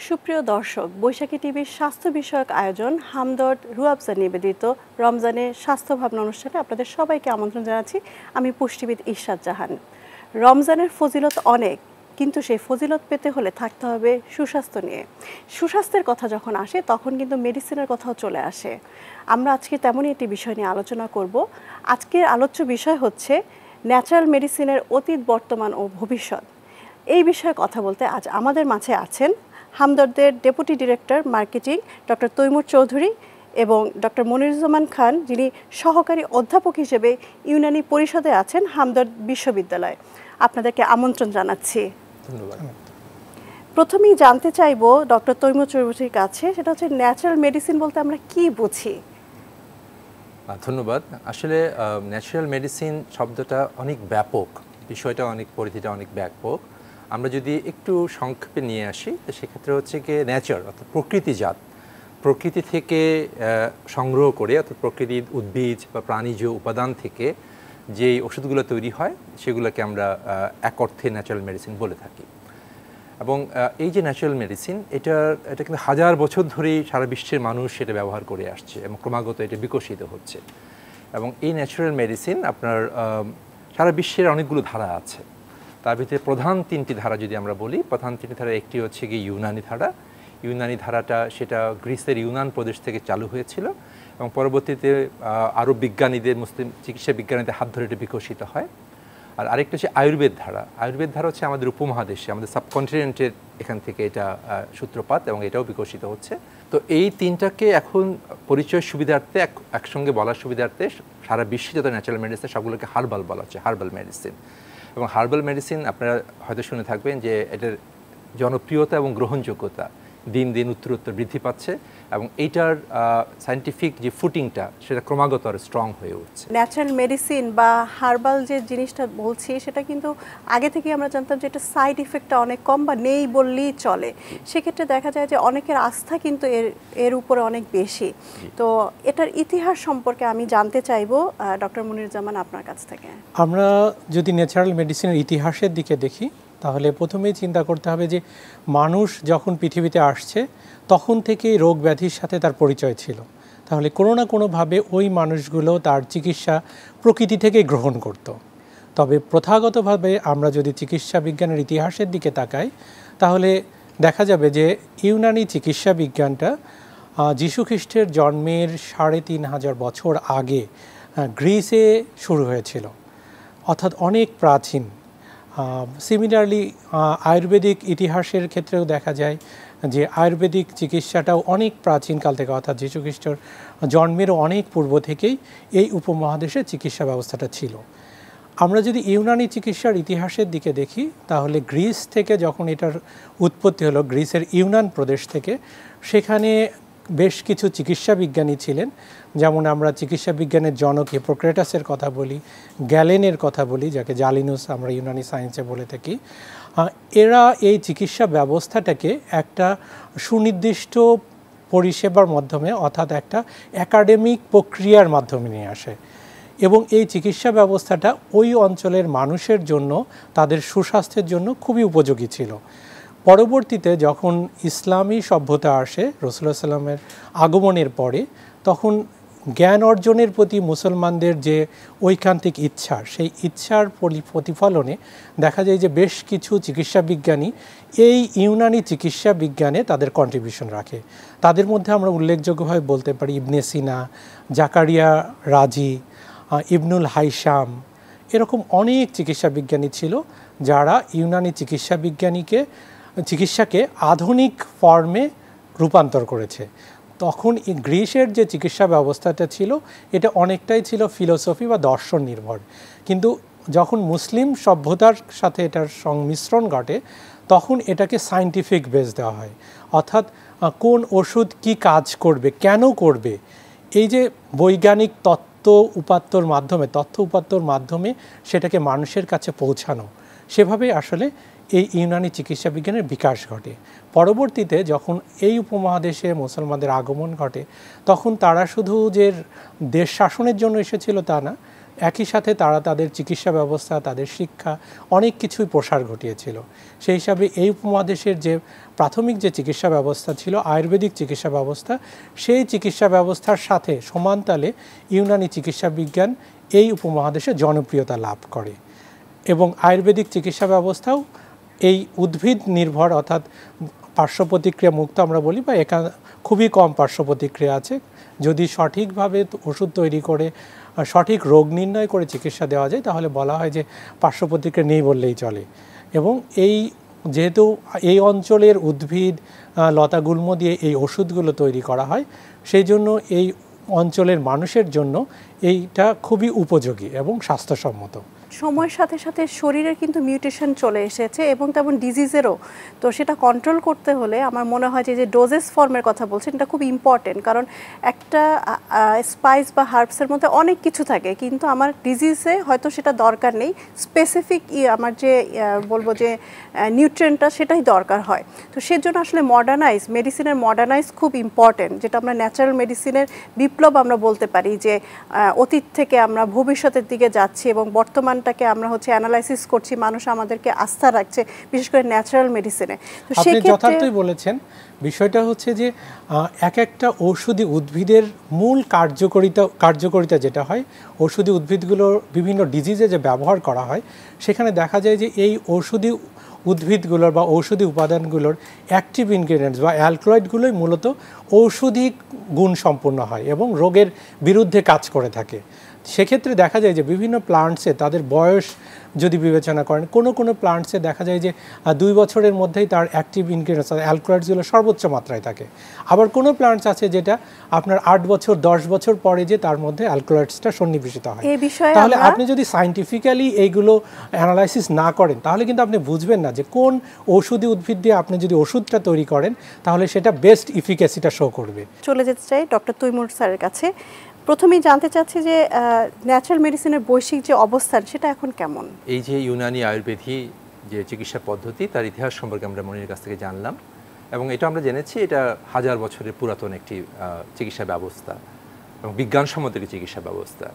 সুপ্রিয় দর্শক, বৈশাখী টিভির স্বাস্থ্য বিষয়ক আয়োজন হামদর্দ রুয়াবজা নিবেদিত রমজানের স্বাস্থ্য ভাবনা অনুষ্ঠানে আপনাদের সবাইকে আমন্ত্রণ জানাচ্ছি। আমি পুষ্টিবিদ ইরশাদ জাহান। রমজানের ফজিলত অনেক, কিন্তু সেই ফজিলত পেতে হলে থাকতে হবে সুস্বাস্থ্য নিয়ে। সুস্বাস্থ্যের কথা যখন আসে তখন কিন্তু মেডিসিনের কথাও চলে আসে। আমরা আজকে তেমনই একটি বিষয় নিয়ে আলোচনা করব। আজকের আলোচ্য বিষয় হচ্ছে ন্যাচারাল মেডিসিনের অতীত, বর্তমান ও ভবিষ্যৎ। এই বিষয়ে কথা বলতে আজ আমাদের মাঝে আছেন হামদর্দের deputy director marketing doctor Taimur Chowdhury এবং ডক্টর মনিরুজ্জামান খান, যিনি সহকারী অধ্যাপক হিসেবে ইউনানি পরিষদে আছেন হামদর্দ বিশ্ববিদ্যালয়। আপনাদেরকে আমন্ত্রণ জানাচ্ছি। ধন্যবাদ। প্রথমেই জানতে চাইব ডক্টর তৈমুর চৌধুরীর কাছে, সেটা হচ্ছে ন্যাচারাল মেডিসিন বলতে আমরা কি বুঝি? ধন্যবাদ। আসলে ন্যাচারাল মেডিসিন শব্দটা অনেক ব্যাপক, বিষয়টা অনেক, পরিধিটা অনেক ব্যাপক। আমরা যদি একটু সংক্ষেপে নিয়ে আসি, তো সেক্ষেত্রে হচ্ছে কি নেচার অর্থাৎ প্রকৃতিজাত, প্রকৃতি থেকে সংগ্রহ করে, অর্থাৎ প্রকৃতির উদ্ভিজ বা প্রাণীজ উপাদান থেকে যেই ওষুধগুলো তৈরি হয় সেগুলোকে আমরা এক অর্থে ন্যাচারাল মেডিসিন বলে থাকি। এবং এই যে ন্যাচারাল মেডিসিন, এটা কিন্তু হাজার বছর ধরেই সারা বিশ্বের মানুষ সেটা ব্যবহার করে আসছে এবং ক্রমাগত এটা বিকশিত হচ্ছে। এবং এই ন্যাচারাল মেডিসিন আপনার সারা বিশ্বের অনেকগুলো ধারা আছে। তার ভিতরে প্রধান তিনটি ধারা যদি আমরা বলি, প্রধান তিনটি ধারা একটি হচ্ছে কি ইউনানি ধারা। ইউনানি ধারাটা সেটা গ্রিসের ইউনান প্রদেশ থেকে চালু হয়েছিল এবং পরবর্তীতে আরব বিজ্ঞানীদের, মুসলিম চিকিৎসা বিজ্ঞানীদের হাত ধরে এটা বিকশিত হয়। আর আরেকটা হচ্ছে আয়ুর্বেদ ধারা। আয়ুর্বেদ ধারা হচ্ছে আমাদের উপমহাদেশে, আমাদের সাবকন্টিনেন্টের এখান থেকে এটা সূত্রপাত এবং এটাও বিকশিত হচ্ছে। তো এই তিনটাকে এখন পরিচয়ের সুবিধার্থে, একসঙ্গে বলার সুবিধার্থে সারা বিশ্বে যত ন্যাচারাল মেডিসিন সবগুলোকে হার্বাল বলা হচ্ছে, হার্বাল মেডিসিন। এবং হার্বাল মেডিসিন আপনারা হয়তো শুনে থাকবেন যে এটার জনপ্রিয়তা এবং গ্রহণযোগ্যতা দিন দিন উত্তরোত্তর বৃদ্ধি পাচ্ছে এবং এইটার সায়েন্টিফিক যে ফুটিংটা সেটা ক্রমাগত আরও স্ট্রং হয়ে উঠছে। ন্যাচারাল মেডিসিন বা হার্বাল যে জিনিসটা বলছি, সেটা কিন্তু আগে থেকে আমরা জানতাম যে এটা সাইড ইফেক্টটা অনেক কম বা নেই বললেই চলে। সেক্ষেত্রে দেখা যায় যে অনেকের আস্থা কিন্তু এর উপরে অনেক বেশি। তো এটার ইতিহাস সম্পর্কে আমি জানতে চাইবো ডক্টর মনিরুজ্জামান আপনার কাছ থেকে। আমরা যদি ন্যাচারাল মেডিসিনের ইতিহাসের দিকে দেখি, তাহলে প্রথমেই চিন্তা করতে হবে যে মানুষ যখন পৃথিবীতে আসছে তখন থেকেই রোগ ব্যাধির সাথে তার পরিচয় ছিল। তাহলে কোনো না কোনোভাবে ওই মানুষগুলো তার চিকিৎসা প্রকৃতি থেকে গ্রহণ করত। তবে প্রথাগতভাবে আমরা যদি চিকিৎসা বিজ্ঞানের ইতিহাসের দিকে তাকাই, তাহলে দেখা যাবে যে ইউনানি চিকিৎসা বিজ্ঞানটা যীশুখ্রিস্টের জন্মের ৩৫০০ বছর আগে গ্রিসে শুরু হয়েছিল, অর্থাৎ অনেক প্রাচীন। সিমিলারলি আয়ুর্বেদিক ইতিহাসের ক্ষেত্রেও দেখা যায় যে আয়ুর্বেদিক চিকিৎসাটাও অনেক প্রাচীনকাল থেকে, অর্থাৎ যীশুখ্রিস্টর জন্মেরও অনেক পূর্ব থেকেই এই উপমহাদেশে চিকিৎসা ব্যবস্থাটা ছিল। আমরা যদি ইউনানি চিকিৎসার ইতিহাসের দিকে দেখি, তাহলে গ্রিস থেকে যখন এটার উৎপত্তি হলো, গ্রিসের ইউনান প্রদেশ থেকে, সেখানে বেশ কিছু চিকিৎসা বিজ্ঞানী ছিলেন। যেমন আমরা চিকিৎসা বিজ্ঞানের জনক হিপোক্রেটাসের কথা বলি, গ্যালেনের কথা বলি, যাকে জালিনুস আমরা ইউনানি সায়েন্সে বলে থাকি। এরা এই চিকিৎসা ব্যবস্থাটাকে একটা সুনির্দিষ্ট পরিষেবার মাধ্যমে, অর্থাৎ একটা একাডেমিক প্রক্রিয়ার মাধ্যমে নিয়ে আসে এবং এই চিকিৎসা ব্যবস্থাটা ওই অঞ্চলের মানুষের জন্য, তাদের সুস্বাস্থ্যের জন্য খুবই উপযোগী ছিল। পরবর্তীতে যখন ইসলামী সভ্যতা আসে রাসূলুল্লাহ সাল্লামের আগমনের পরে, তখন জ্ঞান অর্জনের প্রতি মুসলমানদের যে ঐকান্তিক ইচ্ছা, সেই ইচ্ছার প্রতিফলনে দেখা যায় যে বেশ কিছু চিকিৎসা বিজ্ঞানী এই ইউনানি চিকিৎসা বিজ্ঞানে তাদের কন্ট্রিবিউশন রাখে। তাদের মধ্যে আমরা উল্লেখযোগ্যভাবে বলতে পারি ইবনে সিনা, জাকারিয়া রাজি, ইবনুল হাইসাম, এরকম অনেক চিকিৎসা বিজ্ঞানী ছিল যারা ইউনানি চিকিৎসাকে আধুনিক ফর্মে রূপান্তর করেছে। তখন গ্রিসের যে চিকিৎসা ব্যবস্থাটা ছিল, এটা অনেকটাই ছিল ফিলোসফি বা দর্শন নির্ভর। কিন্তু যখন মুসলিম সভ্যতার সাথে এটার সংমিশ্রণ ঘটে, তখন এটাকে সায়েন্টিফিক বেস দেওয়া হয়, অর্থাৎ কোন ওষুধ কি কাজ করবে, কেন করবে, এই যে বৈজ্ঞানিক তথ্য উপাত্তর মাধ্যমে সেটাকে মানুষের কাছে পৌঁছানো, সেভাবেই আসলে এই ইউনানি চিকিৎসা বিজ্ঞানের বিকাশ ঘটে। পরবর্তীতে যখন এই উপমহাদেশে মুসলমানদের আগমন ঘটে, তখন তারা শুধু যে দেশ শাসনের জন্য এসেছিল তা না, একই সাথে তারা তাদের চিকিৎসা ব্যবস্থা, তাদের শিক্ষা অনেক কিছুই প্রসার ঘটিয়েছিল। সেই হিসাবে এই উপমহাদেশের যে প্রাথমিক যে চিকিৎসা ব্যবস্থা ছিল, আয়ুর্বেদিক চিকিৎসা ব্যবস্থা, সেই চিকিৎসা ব্যবস্থার সাথে সমানতালে ইউনানি চিকিৎসা বিজ্ঞান এই উপমহাদেশে জনপ্রিয়তা লাভ করে। এবং আয়ুর্বেদিক চিকিৎসা ব্যবস্থাও এই উদ্ভিদ নির্ভর, অর্থাৎ পার্শ্ব প্রতিক্রিয়া মুক্ত আমরা বলি, বা খুবই কম পার্শ্ব প্রতিক্রিয়া আছে। যদি সঠিকভাবে ওষুধ তৈরি করে সঠিক রোগ নির্ণয় করে চিকিৎসা দেওয়া যায় তাহলে বলা হয় যে পার্শ্ব প্রতিক্রিয়া নেই বললেই চলে। এবং যেহেতু এই অঞ্চলের উদ্ভিদ লতাগুল্ম দিয়ে এই ওষুধগুলো তৈরি করা হয়, সেই জন্য এই অঞ্চলের মানুষের জন্য এইটা খুবই উপযোগী এবং স্বাস্থ্যসম্মত। সময়ের সাথে সাথে শরীরে কিন্তু মিউটেশন চলে এসেছে এবং তেমন ডিজিজেরও, তো সেটা কন্ট্রোল করতে হলে আমার মনে হয় যে ডোজেস ফর্মের কথা বলছেন এটা খুব ইম্পর্টেন্ট। কারণ একটা স্পাইস বা হার্বসের মধ্যে অনেক কিছু থাকে, কিন্তু আমার ডিজিজে হয়তো সেটা দরকার নেই, স্পেসিফিক আমার যে বলবো যে নিউট্রিয়েন্টটা সেটাই দরকার হয়। তো সেজন্য আসলে মেডিসিনের মডার্নাইজ খুব ইম্পর্টেন্ট, যেটা আমরা ন্যাচারাল মেডিসিনের বিপ্লব আমরা বলতে পারি, যে অতীত থেকে আমরা ভবিষ্যতের দিকে যাচ্ছি এবং বর্তমানটাকে আমরা অ্যানালাইসিস করছি, মানুষ আমাদেরকে আস্থা রাখছে বিশেষ করে ন্যাচারাল মেডিসিনে। তো আপনি যথার্থই বলেছেন। বিষয়টা হচ্ছে যে এক একটা ঔষধি উদ্ভিদের মূল কার্যকারিতা যেটা হয়, ঔষধি উদ্ভিদগুলোর বিভিন্ন ডিজিজে যে ব্যবহার করা হয়, সেখানে দেখা যায় যে এই ঔষধি উদ্ভিদগুলোর বা ঔষধি উপাদানগুলোর অ্যাক্টিভ ইনগ্রেডিয়েন্টস বা অ্যালকলয়েডগুলোই মূলত ঔষধি গুণ সম্পন্ন হয় এবং রোগের বিরুদ্ধে কাজ করে থাকে। সেক্ষেত্রে দেখা যায় যে বিভিন্ন প্লান্টসে তাদের বয়স যদি বিবেচনা করেন, কোনো প্লান্টসে দেখা যায় যে 2 বছরের মধ্যেই তার অ্যাক্টিভ ইনগ্রেডিয়েন্টস অ্যালকলয়েডসগুলো সর্বোচ্চ মাত্রায় থাকে। আবার কোনো প্লান্টস আছে যেটা আপনার 8 বছর 10 বছর পরে যে তার মধ্যে অ্যালকলয়েডসটা সন্নিবেশিত হয়। তাহলে আপনি যদি সায়েন্টিফিক্যালি এইগুলো অ্যানালাইসিস না করেন তাহলে কিন্তু আপনি বুঝবেন না যে কোন ঔষধি উদ্ভিদ দিয়ে আপনি যদি ওষুধটা তৈরি করেন তাহলে সেটা বেস্ট ইফিকাসিটা শো করবে। চলে যেতে চাই ডক্টর তৈমুর স্যারের কাছে। প্রথমেই জানতে চাচ্ছি যে ন্যাচারাল মেডিসিনের বৈশ্বিক যে অবস্থান সেটা এখন কেমন? এই যে ইউনানি আয়ুর্বেদী যে চিকিৎসা পদ্ধতি, তার ইতিহাস সম্পর্কে আমরা মনির কাছ থেকে জানলাম এবং এটা আমরা জেনেছি এটা 1000 বছরের পুরাতন একটি চিকিৎসা ব্যবস্থা এবং বিজ্ঞানসম্মত একটি চিকিৎসা ব্যবস্থা।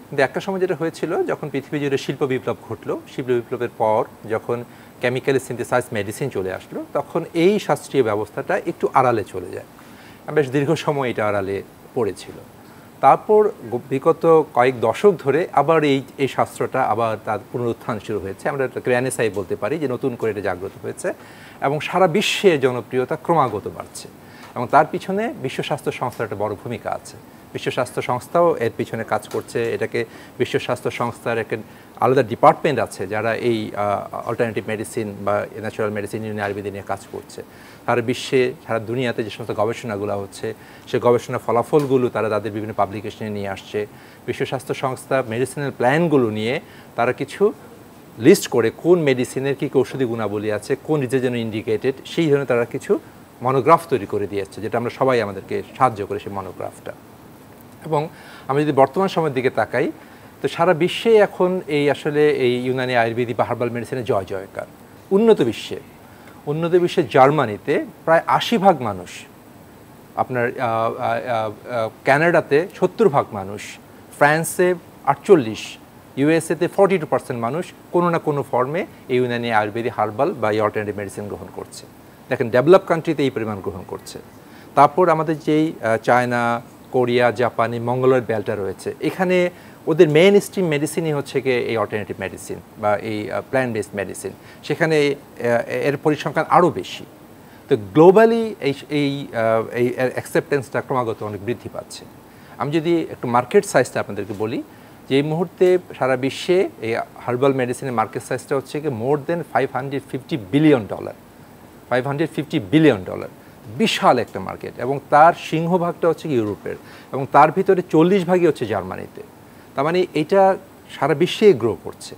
কিন্তু একটা সময় যেটা হয়েছিল, যখন পৃথিবী জুড়ে শিল্প বিপ্লব ঘটলো, শিল্প বিপ্লবের পর যখন কেমিক্যালি সিনথেসাইজ মেডিসিন চলে আসলো, তখন এই শাস্ত্রীয় ব্যবস্থাটা একটু আড়ালে চলে যায়। বেশ দীর্ঘ সময় এটা আড়ালে পড়েছিল। তারপর বিগত কয়েক দশক ধরে আবার এই শাস্ত্রটা আবার তার পুনরুত্থান শুরু হয়েছে। আমরা একটা রেনেসাই বলতে পারি যে নতুন করে এটা জাগ্রত হয়েছে এবং সারা বিশ্বে জনপ্রিয়তা ক্রমাগত বাড়ছে এবং তার পিছনে বিশ্ব স্বাস্থ্য সংস্থার একটা বড় ভূমিকা আছে। বিশ্ব স্বাস্থ্য সংস্থাও এর পিছনে কাজ করছে। এটাকে বিশ্ব স্বাস্থ্য সংস্থার একটা আলাদা ডিপার্টমেন্ট আছে যারা এই অল্টারনেটিভ মেডিসিন বা ন্যাচারাল মেডিসিন আয়ুর্বেদ নিয়ে কাজ করছে। সারা বিশ্বে, সারা দুনিয়াতে যে সমস্ত গবেষণাগুলো হচ্ছে, সেই গবেষণা ফলাফলগুলো তারা তাদের বিভিন্ন পাবলিকেশনে নিয়ে আসছে। বিশ্ব স্বাস্থ্য সংস্থা মেডিসিনাল প্ল্যানগুলো নিয়ে তারা কিছু লিস্ট করে কোন মেডিসিনের কী ঔষধি গুণাবলী আছে, কোন ডিজিজের জন্য ইন্ডিকেটেড, সেই ধরনের তারা কিছু মনোগ্রাফ তৈরি করে দিয়েছে, যেটা আমরা সবাই আমাদেরকে সাহায্য করে সেই মনোগ্রাফটা। এবং আমরা যদি বর্তমান সময়ের দিকে তাকাই তো সারা বিশ্বে এখন আসলে এই ইউনানি আয়ুর্বেদিক বা হার্বাল মেডিসিনের জয় জয়কার। উন্নত বিশ্বে জার্মানিতে প্রায় 80% মানুষ, আপনার কানাডাতে 70% মানুষ, ফ্রান্সে 48%, ইউএসএতে 42% মানুষ কোনো না কোনো ফর্মে এই ইউনানি আয়ুর্বেদিক হার্বাল বা অল্টারনেটিভ মেডিসিন গ্রহণ করছে। দেখেন ডেভেলপ কান্ট্রিতে এই পরিমাণ গ্রহণ করছে। তারপর আমাদের যেই চায়না, কোরিয়া, জাপানি, মঙ্গোলয়েড বেল্টটা রয়েছে, এখানে ওদের মেইন স্ট্রিম মেডিসিনই হচ্ছে গিয়ে এই অল্টারনেটিভ মেডিসিন বা এই প্ল্যান্ট বেসড মেডিসিন। সেখানে এর পরিসংখ্যান আরও বেশি। তো গ্লোবালি এই অ্যাকসেপ্টেন্সটা ক্রমাগত অনেক বৃদ্ধি পাচ্ছে। আমি যদি একটু মার্কেট সাইজটা আপনাদেরকে বলি, যে এই মুহূর্তে সারা বিশ্বে এই হার্বাল মেডিসিনের মার্কেট সাইজটা হচ্ছে গিয়ে মোর দেন $550 বিলিয়ন। $550 বিলিয়ন, বিশাল একটা মার্কেট। এবং তার সিংহভাগটা হচ্ছে ইউরোপের এবং তার ভিতরে 40% হচ্ছে জার্মানিতে। তার মানে এটা সারা বিশ্বে গ্রো করছে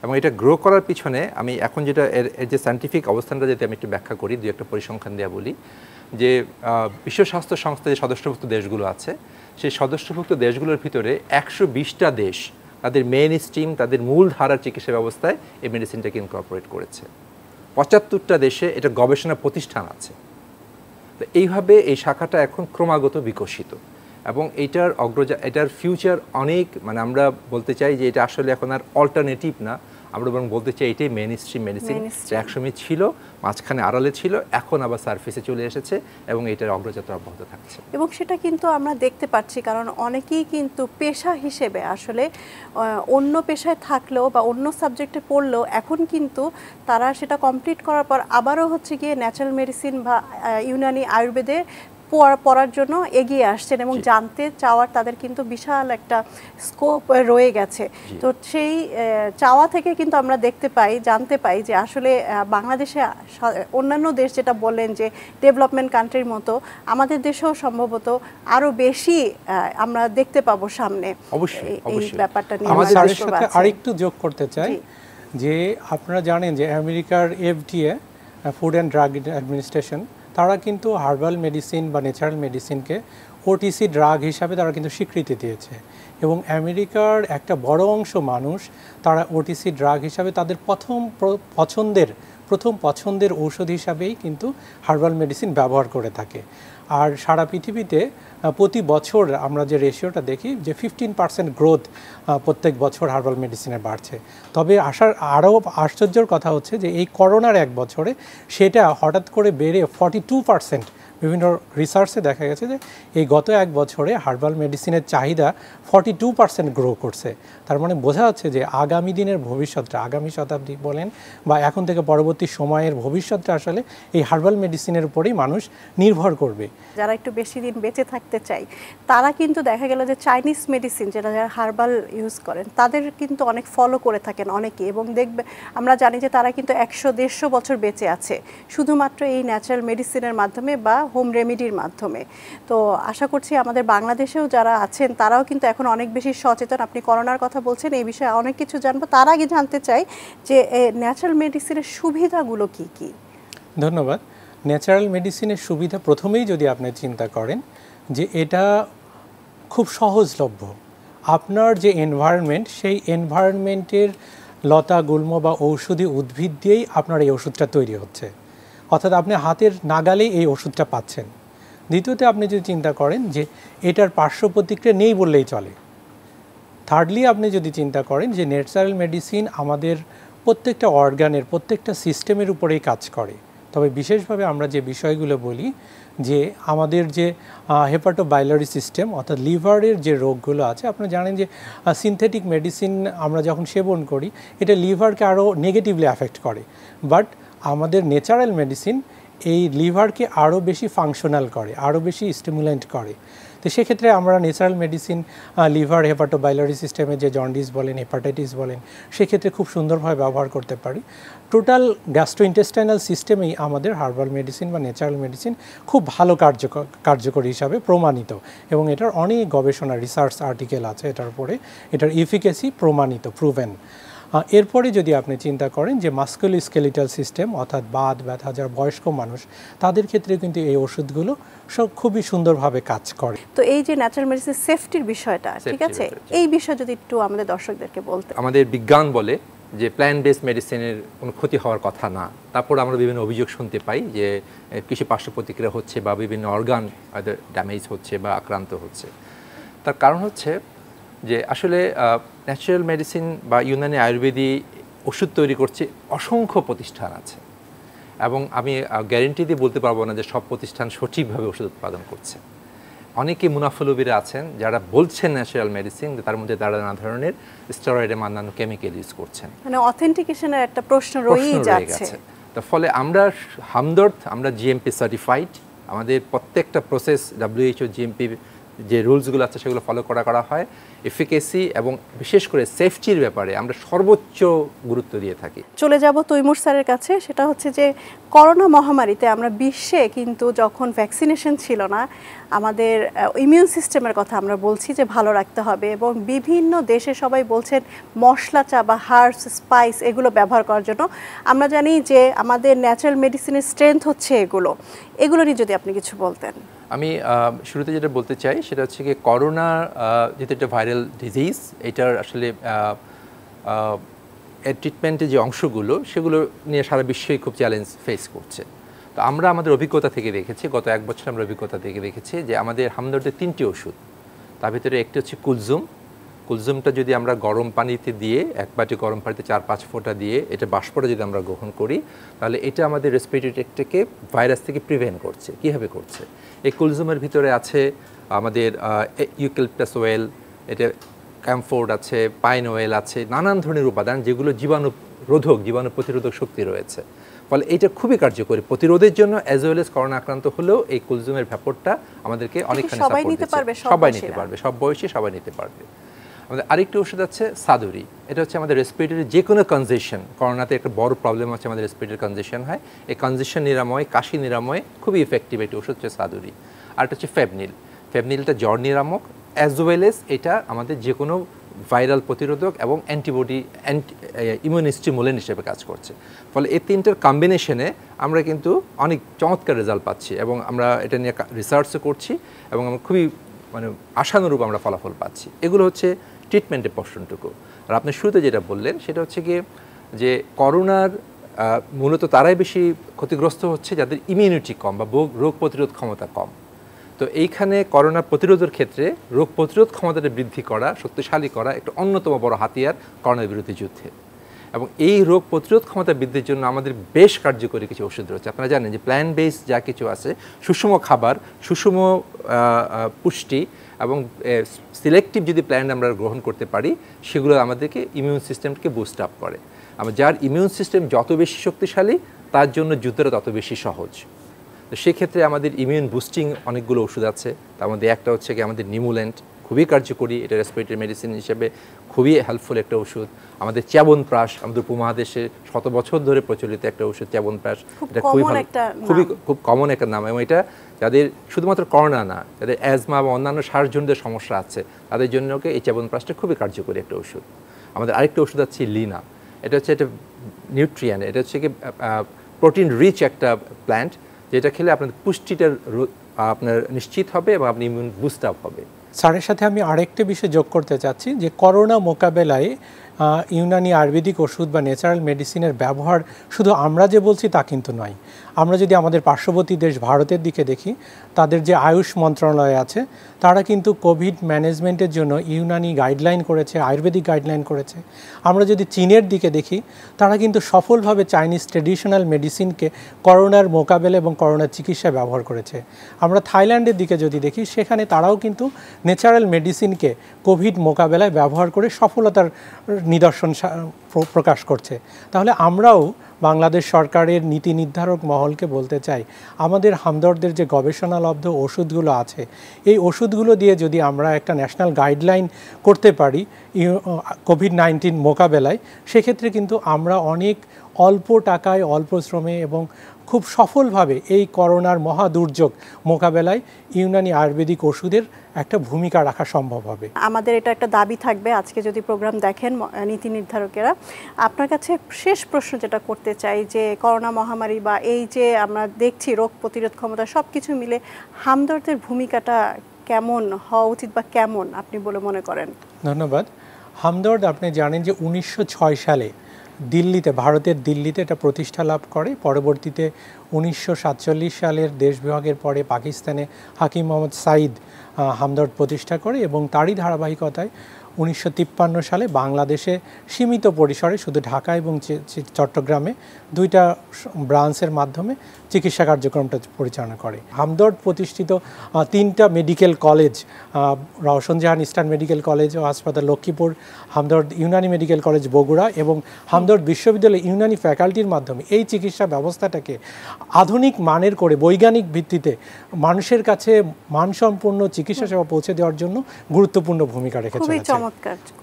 এবং এটা গ্রো করার পিছনে আমি এখন যেটা এর যে সায়েন্টিফিক অবস্থানটা যদি আমি একটু ব্যাখ্যা করি, একটা পরিসংখ্যান দেওয়া বলি, যে বিশ্ব স্বাস্থ্য সংস্থার যে সদস্যভুক্ত দেশগুলো আছে, সেই সদস্যভুক্ত দেশগুলোর ভিতরে 120টা দেশ তাদের মেইন স্ট্রিম, তাদের মূল ধারার চিকিৎসা ব্যবস্থায় এই মেডিসিনটাকে ইনকর্পোরেট করেছে। 75টা দেশে এটা গবেষণা প্রতিষ্ঠান আছে। তো এইভাবে এই শাখাটা এখন ক্রমাগত বিকশিত এবং এটার ফিউচার অনেক, মানে আমরা বলতে চাই যে এটা আসলে এখন আর অল্টারনেটিভ না, আমরা বরং বলতে চাই এটাই মেইন স্ট্রিম মেডিসিন, যা একসময় ছিল, মাঝখানে আড়ালে ছিল, এখন আবার সারফেসে চলে এসেছে এবং এটার অগ্রযাত্রা অব্যাহত থাকছে। এবং সেটা কিন্তু আমরা দেখতে পাচ্ছি, কারণ অনেকেই কিন্তু পেশা হিসেবে আসলে অন্য পেশায় থাকলেও বা অন্য সাবজেক্টে পড়লেও এখন কিন্তু তারা সেটা কমপ্লিট করার পর আবারও হচ্ছে গিয়ে ন্যাচারাল মেডিসিন বা ইউনানি আয়ুর্বেদে পড়ার জন্য এগিয়ে আসছেন এবং জানতে চাওয়ার তাদের কিন্তু বিশাল একটা স্কোপ রয়ে গেছে। তো সেই চাওয়া থেকে কিন্তু আমরা জানতে পাই যে আসলে বাংলাদেশে অন্যান্য দেশ যেটা বললেন যে ডেভেলপমেন্ট কান্ট্রির মতো আমাদের দেশেও সম্ভবত আরো বেশি আমরা দেখতে পাবো সামনে। অবশ্যই এই ব্যাপারটা নিয়ে আমাদের সাথে আরেকটু যোগ করতে চাই যে আপনারা জানেন যে আমেরিকার FDA, food and drug administration, তারা কিন্তু হার্বাল মেডিসিন বা ন্যাচারাল মেডিসিনকে OTC ড্রাগ হিসাবে তারা কিন্তু স্বীকৃতি দিয়েছে এবং আমেরিকার একটা বড় অংশ মানুষ তারা OTC ড্রাগ হিসাবে তাদের প্রথম পছন্দের ঔষধ হিসাবেই কিন্তু হার্বাল মেডিসিন ব্যবহার করে থাকে। আর সারা পৃথিবীতে প্রতি বছর আমরা যে রেশিওটা দেখি যে 15% গ্রোথ প্রত্যেক বছর হার্বাল মেডিসিনে বাড়ছে। তবে আরও আশ্চর্যের কথা হচ্ছে যে এই করোনার এক বছরে সেটা হঠাৎ করে বেড়ে 42%। বিভিন্ন রিসার্চে দেখা গেছে যে এই গত এক বছরে হার্বাল মেডিসিনের চাহিদা 42% গ্রো করছে। তার মানে বোঝা যাচ্ছে যে আগামী দিনের ভবিষ্যৎটা, আগামী শতাব্দী বলেন বা এখন থেকে পরবর্তী সময়ের ভবিষ্যৎটা আসলে এই হার্বাল মেডিসিনের উপরেই মানুষ নির্ভর করবে। যারা একটু বেশি দিন বেঁচে থাকতে চাই তারা কিন্তু দেখা গেল যে চাইনিজ মেডিসিন যারা হার্বাল ইউজ করেন তাদের কিন্তু অনেক ফলো করে থাকেন অনেকে, এবং দেখবে আমরা জানি যে তারা কিন্তু 100-150 বছর বেঁচে আছে শুধুমাত্র এই ন্যাচারাল মেডিসিনের মাধ্যমে বা হোম রেমেডির মাধ্যমে। তো আশা করছি আমাদের বাংলাদেশেও যারা আছেন তারাও কিন্তু এখন অনেক বেশি সচেতন। আপনি করোনার কথা বলছেন, এই বিষয়ে অনেক কিছু জানবো। তার আগে জানতে চাই যে ন্যাচারাল মেডিসিনের সুবিধাগুলো কি কি? ধন্যবাদ। ন্যাচারাল মেডিসিনের সুবিধা প্রথমেই যদি আপনি চিন্তা করেন যে এটা খুব সহজলভ্য। আপনার যে এনভায়রনমেন্ট, সেই এনভায়রনমেন্টের লতা গুল্ম বা ঔষধি উদ্ভিদ দিয়েই আপনার এই ওষুধটা তৈরি হচ্ছে, অর্থাৎ আপনি হাতের নাগালেই এই ওষুধটা পাচ্ছেন। দ্বিতীয়তে আপনি যদি চিন্তা করেন যে এটার পার্শ্ব প্রতিক্রিয়া নেই বললেই চলে। থার্ডলি আপনি যদি চিন্তা করেন যে ন্যাচারাল মেডিসিন আমাদের প্রত্যেকটা অর্গানের, প্রত্যেকটা সিস্টেমের উপরেই কাজ করে। তবে বিশেষভাবে আমরা যে বিষয়গুলো বলি যে আমাদের যে হেপাটোবাইলারি সিস্টেম অর্থাৎ লিভারের যে রোগগুলো আছে, আপনারা জানেন যে সিনথেটিক মেডিসিন আমরা যখন সেবন করি এটা লিভারকে আরও নেগেটিভলি অ্যাফেক্ট করে, বাট আমাদের ন্যাচারাল মেডিসিন এই লিভারকে আরও বেশি ফাংশনাল করে, আরও বেশি স্টিমুলেন্ট করে। তো সেক্ষেত্রে আমরা ন্যাচারাল মেডিসিন লিভার হেপাটোবাইলারি সিস্টেমে যে জন্ডিস বলেন, হেপাটাইটিস বলেন, সেক্ষেত্রে খুব সুন্দরভাবে ব্যবহার করতে পারি। টোটাল গ্যাস্ট্রোইন্টেস্টাইনাল সিস্টেমেই আমাদের হার্বাল মেডিসিন বা ন্যাচারাল মেডিসিন খুব ভালো কার্যকরী হিসাবে প্রমাণিত, এবং এটার অনেক গবেষণা রিসার্চ আর্টিকেল আছে এটার উপরে, এটার এফিকেসি প্রমাণিত, প্রুভেন। এরপরে যদি আপনি চিন্তা করেন যে মাস্কুলোস্কেলিটাল সিস্টেম অর্থাৎ বাত ব্যথা যারা বয়স্ক মানুষ, তাদের ক্ষেত্রে কিন্তু এই ওষুধগুলো সব খুবই সুন্দরভাবে কাজ করে। তো এই যে ন্যাচারাল মেডিসিন সেফটির বিষয়টা, ঠিক আছে, এই বিষয়ে যদি একটু আমাদের দর্শকদেরকে বলতে। আমাদের বিজ্ঞান বলে যে প্ল্যান্ট বেসড মেডিসিনের কোনো ক্ষতি হওয়ার কথা না, তারপর আমরা বিভিন্ন অভিযোগ শুনতে পাই যে কিছু পার্শ্ব প্রতিক্রিয়া হচ্ছে বা বিভিন্ন অর্গান হয়তো ড্যামেজ হচ্ছে বা আক্রান্ত হচ্ছে। তার কারণ হচ্ছে যে আসলে ন্যাচারাল মেডিসিন বা ইউনানি আয়ুর্বেদিক ওষুধ তৈরি করছে অসংখ্য প্রতিষ্ঠান আছে, এবং আমি গ্যারেন্টি দিয়ে বলতে পারবো না যে সব প্রতিষ্ঠান সঠিকভাবে ওষুধ উৎপাদন করছে। অনেকে মুনাফালোভীরা আছেন যারা বলছেন ন্যাচারাল মেডিসিন, তার মধ্যে তারা নানা ধরনের স্টেরয়েডে অন্যান্য কেমিক্যাল ইউজ করছেন, মানে অথেন্টিকেশনের একটা প্রশ্ন রয়েই যাচ্ছে। তার ফলে আমরা হামদর্দ, আমরা জিএমপি সার্টিফাইড, আমাদের প্রত্যেকটা প্রসেস WHO জিএমপি যে রুলসগুলো আছে সেগুলো ফলো করা হয়। এফিকেসি এবং বিশেষ করে সেফটির ব্যাপারে আমরা সর্বোচ্চ গুরুত্ব দিয়ে থাকি। চলে যাব তৈমুর স্যারের কাছে। সেটা হচ্ছে যে করোনা মহামারীতে আমরা বিশ্বে কিন্তু যখন ভ্যাকসিনেশন ছিল না, আমাদের ইমিউন সিস্টেমের কথা আমরা বলছি যে ভালো রাখতে হবে, এবং বিভিন্ন দেশে সবাই বলছেন মশলা চা বা হার্বস স্পাইস এগুলো ব্যবহার করার জন্য। আমরা জানি যে আমাদের ন্যাচারাল মেডিসিনের স্ট্রেংথ হচ্ছে এগুলো নিয়ে যদি আপনি কিছু বলতেন। আমি শুরুতে যেটা বলতে চাই সেটা হচ্ছে কি, করোনা যেহেতু একটা ভাইরাল ডিজিজ, এটার আসলে এর ট্রিটমেন্টের যে অংশগুলো সেগুলো নিয়ে সারা বিশ্বই খুব চ্যালেঞ্জ ফেস করছে। তো আমরা আমাদের অভিজ্ঞতা থেকে দেখেছি, গত এক বছর আমরা অভিজ্ঞতা থেকে দেখেছি যে আমাদের হামদর্দের 3টি ওষুধ তার ভিতরে একটি হচ্ছে কুলজুম। কুলজুমটা যদি আমরা গরম পানিতে দিয়ে, এক বাটি গরম পানিতে 4-5 ফোঁটা দিয়ে এটা বাষ্পটা যদি আমরা গ্রহণ করি, তাহলে এটা আমাদের রেসপিরেটরি ট্র্যাক্টকে ভাইরাস থেকে প্রিভেন্ট করছে। কীভাবে করছে? এই কুলজুমের ভিতরে আছে আমাদের ইউক্যালিপটাস অয়েল, এটা ক্যামফোর্ড আছে, পাইন অয়েল আছে, নানান ধরনের উপাদান যেগুলো জীবাণু প্রতিরোধক শক্তি রয়েছে। ফলে এটা খুবই কার্যকরী প্রতিরোধের জন্য, অ্যাজ ওয়েল এজ করোনা আক্রান্ত হলেও এই কুলজুমের ভ্যাপরটা আমাদেরকে অনেকখানি সাপোর্ট দিচ্ছে। সবাই নিতে পারবে, সব বয়সী সবাই নিতে পারবে। আমাদের আরেকটি ওষুধ আছে সাদুরি। এটা হচ্ছে আমাদের রেসপিরেটরি যে কোনো কনজেশন, করোনাতে একটা বড় প্রবলেম আছে আমাদের রেসপিরেটরি কনজেশন হয়, এই কনজেশন নিরাময়, কাশি নিরাময় খুবই ইফেক্টিভ একটি ওষুধ হচ্ছে সাদুরি। আর এটা হচ্ছে ফেবনিল। ফেবনিলটা জ্বর নিরামক, অ্যাজ ওয়েল এজ এটা আমাদের যে কোনো ভাইরাল প্রতিরোধক এবং অ্যান্টিবডি ইমিউন স্টিমুলেন্ট হিসেবে কাজ করছে। ফলে এই তিনটার কম্বিনেশনে আমরা কিন্তু অনেক চমৎকার রেজাল্ট পাচ্ছি এবং আমরা এটা নিয়ে রিসার্চও করছি এবং আমরা খুবই আশানুরূপ আমরা ফলাফল পাচ্ছি। এগুলো হচ্ছে ট্রিটমেন্টের পোর্শনটুকু। আর আপনি শুরুতে যেটা বললেন সেটা হচ্ছে গিয়ে যে করোনার মূলত তারাই বেশি ক্ষতিগ্রস্ত হচ্ছে যাদের ইমিউনিটি কম বা রোগ প্রতিরোধ ক্ষমতা কম। তো এইখানে করোনা প্রতিরোধের ক্ষেত্রে রোগ প্রতিরোধ ক্ষমতাটা বৃদ্ধি করা, শক্তিশালী করা একটা অন্যতম বড় হাতিয়ার করোনার বিরোধী যুদ্ধে। এবং এই রোগ প্রতিরোধ ক্ষমতা বৃদ্ধির জন্য আমাদের বেশ কার্যকরী কিছু ওষুধ রয়েছে। আপনারা জানেন যে প্ল্যান্ট বেস যা কিছু আছে, সুষম খাবার, সুষম পুষ্টি এবং সিলেক্টিভ যদি প্ল্যান্ট আমরা গ্রহণ করতে পারি, সেগুলো আমাদেরকে ইমিউন সিস্টেমকে বুস্ট আপ করে। যার ইমিউন সিস্টেম যত বেশি শক্তিশালী, তার জন্য যুদ্ধটা তত বেশি সহজ। তো সেক্ষেত্রে আমাদের ইমিউন বুস্টিং অনেকগুলো ওষুধ আছে। তার মধ্যে একটা হচ্ছে কি আমাদের নিমুল্যান্ট, খুবই কার্যকরী, এটা রেসপিরেটরি মেডিসিন হিসেবে খুবই হেল্পফুল একটা ওষুধ। আমাদের চ্যবনপ্রাশ, আমাদের উপমহাদেশে 100 বছর ধরে প্রচলিত একটা ওষুধ চ্যবনপ্রাশ, এটা খুবই ভালো, খুব কমন একটা নাম। এবং এটা যাদের শুধুমাত্র করোনা না, যাদের অ্যাজমা বা অন্যান্য শ্বাসজনিত সমস্যা আছে, তাদের জন্য এই চ্যবনপ্রাশটা খুবই কার্যকরী একটা ওষুধ। আমাদের আরেকটা ওষুধ আছে লিনা। এটা হচ্ছে একটা নিউট্রিয়েন্ট, এটা হচ্ছে কি প্রোটিন রিচ একটা প্ল্যান্ট, যেটা খেলে আপনার পুষ্টিটা আপনার নিশ্চিত হবে এবং আপনি ইমিউন বুস্ট আপ হবে। স্যারের সাথে আমি আরেকটা বিষয় যোগ করতে চাচ্ছি যে করোনা মোকাবেলায় ইউনানি আয়ুর্বেদিক ওষুধ বা ন্যাচারাল মেডিসিনের ব্যবহার শুধু আমরা যে বলছি তা কিন্তু নয়। আমরা যদি আমাদের পার্শ্ববর্তী দেশ ভারতের দিকে দেখি, তাদের যে আয়ুষ মন্ত্রণালয় আছে, তারা কিন্তু কোভিড ম্যানেজমেন্টের জন্য ইউনানি গাইডলাইন করেছে, আয়ুর্বেদিক গাইডলাইন করেছে। আমরা যদি চীনের দিকে দেখি, তারা কিন্তু সফলভাবে চাইনিজ ট্রেডিশনাল মেডিসিনকে করোনার মোকাবেলা এবং করোনার চিকিৎসায় ব্যবহার করেছে। আমরা থাইল্যান্ডের দিকে যদি দেখি, সেখানে তারাও কিন্তু ন্যাচারাল মেডিসিনকে কোভিড মোকাবেলায় ব্যবহার করে সফলতার নিদর্শন প্রকাশ করছে। তাহলে আমরাও বাংলাদেশ সরকারের নীতি নির্ধারক মহলকে বলতে চাই, আমাদের হামদর্দের যে গবেষণালব্ধ ওষুধগুলো আছে, এই ওষুধগুলো দিয়ে যদি আমরা একটা ন্যাশনাল গাইডলাইন করতে পারি কোভিড-19 মোকাবেলায়, সেক্ষেত্রে কিন্তু আমরা অনেক অল্প টাকায়, অল্প শ্রমে এবং খুব সফলভাবে এই করোনার মহা দুর্যোগ মোকাবেলায় ইউনানি আয়ুর্বেদিক ওষুধের একটা ভূমিকা রাখা সম্ভব হবে। আমাদের এটা একটা দাবি থাকবে, আজকে যদি প্রোগ্রাম দেখেন নীতি নির্ধারকেরা, আপনার কাছে শেষ প্রশ্ন যেটা করতে চাই যে করোনা মহামারী বা এই যে আমরা দেখছি রোগ প্রতিরোধ ক্ষমতা সব কিছু মিলে হামদর্দের ভূমিকাটা কেমন হওয়া উচিত বা কেমন আপনি বলে মনে করেন? ধন্যবাদ। হামদর্দ আপনি জানেন যে 1906 সালে দিল্লিতে, ভারতের দিল্লিতে এটা প্রতিষ্ঠা লাভ করে। পরবর্তীতে 1947 সালের দেশ বিভাগের পরে পাকিস্তানে হাকিম মোহাম্মদ সাইদ হামদর্দ প্রতিষ্ঠা করে এবং তারই ধারাবাহিকতায় 1953 সালে বাংলাদেশে সীমিত পরিসরে শুধু ঢাকা এবং চট্টগ্রামে 2টা ব্রাঞ্চের মাধ্যমে চিকিৎসা কার্যক্রমটা পরিচালনা করে। হামদর্দ প্রতিষ্ঠিত 3টা মেডিকেল কলেজ, রওশন জাহান ইস্টার্ন মেডিকেল কলেজ ও হাসপাতাল লক্ষ্মীপুর, হামদর্দ ইউনানি মেডিকেল কলেজ বগুড়া এবং হামদর্দ বিশ্ববিদ্যালয় ইউনানি ফ্যাকাল্টির মাধ্যমে এই চিকিৎসা ব্যবস্থাটাকে আধুনিক মানের করে বৈজ্ঞানিক ভিত্তিতে মানুষের কাছে মানসম্পন্ন চিকিৎসা সেবা পৌঁছে দেওয়ার জন্য গুরুত্বপূর্ণ ভূমিকা রেখেছে।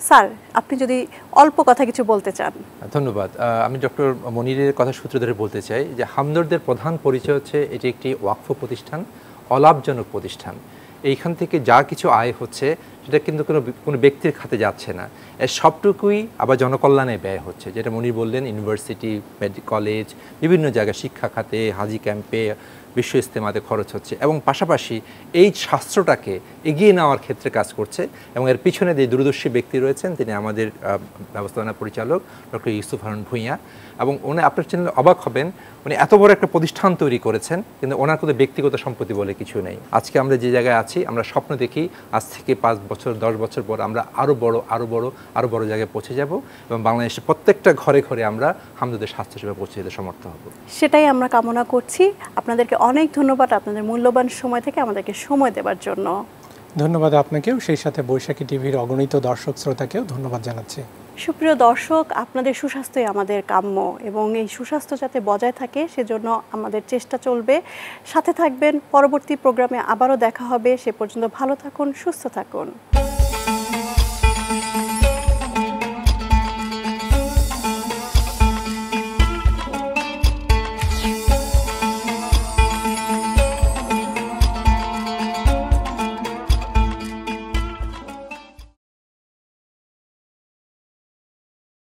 স্যার, আপনি যদি অল্প কথা কিছু বলতে চান। ধন্যবাদ। আমি ডক্টর মনিরের কথা সূত্র ধরে বলতে চাই যে হামদর্দের প্রধান পরিচয় হচ্ছে এটি একটি ওয়াকফ প্রতিষ্ঠান, অলাভজনক প্রতিষ্ঠান। এইখান থেকে যা কিছু আয় হচ্ছে সেটা কিন্তু কোনো ব্যক্তির খাতে যাচ্ছে না, এর সবটুকুই আবার জনকল্যাণে ব্যয় হচ্ছে। যেটা মনির বললেন, ইউনিভার্সিটি, কলেজ, বিভিন্ন জায়গায় শিক্ষা খাতে, হাজি ক্যাম্পে, বিশ্ব ইজতেমাতে খরচ হচ্ছে, এবং পাশাপাশি এই শাস্ত্রটাকে এগিয়ে নেওয়ার ক্ষেত্রে কাজ করছে। এবং এর পিছনে যে দূরদর্শী ব্যক্তি রয়েছেন, তিনি আমাদের ব্যবস্থাপনা পরিচালক ডক্টর ইউসুফ হারুন ভূঁইয়া। এবং উনি, আপনার চ্যানেলে অবাক হবেন, উনি এত বড় একটা প্রতিষ্ঠান তৈরি করেছেন, কিন্তু ওনার কোনো ব্যক্তিগত সম্পত্তি বলে কিছু নেই। আজকে আমরা যে জায়গায় আছি, আমরা স্বপ্ন দেখি আজ থেকে 5 বছর 10 বছর পর আমরা আরও বড় জায়গায় পৌঁছে যাব, এবং বাংলাদেশের প্রত্যেকটা ঘরে ঘরে আমরা হামদর্দের স্বাস্থ্যসেবা পৌঁছে যেতে সমর্থ হব। সেটাই আমরা কামনা করছি। আপনাদেরকে অনেক ধন্যবাদ আপনাদের মূল্যবান সময় থেকে আমাদেরকে সময় দেওয়ার জন্য। ধন্যবাদ আপনাকেও, সেই সাথে বৈশাখী টিভির অগণিত দর্শক শ্রোতাকেও ধন্যবাদ জানাচ্ছি। সুপ্রিয় দর্শক, আপনাদের সুস্বাস্থ্যই আমাদের কাম্য, এবং এই সুস্বাস্থ্য যাতে বজায় থাকে সেজন্য আমাদের চেষ্টা চলবে। সাথে থাকবেন, পরবর্তী প্রোগ্রামে আবারও দেখা হবে। সে পর্যন্ত ভালো থাকুন, সুস্থ থাকুন।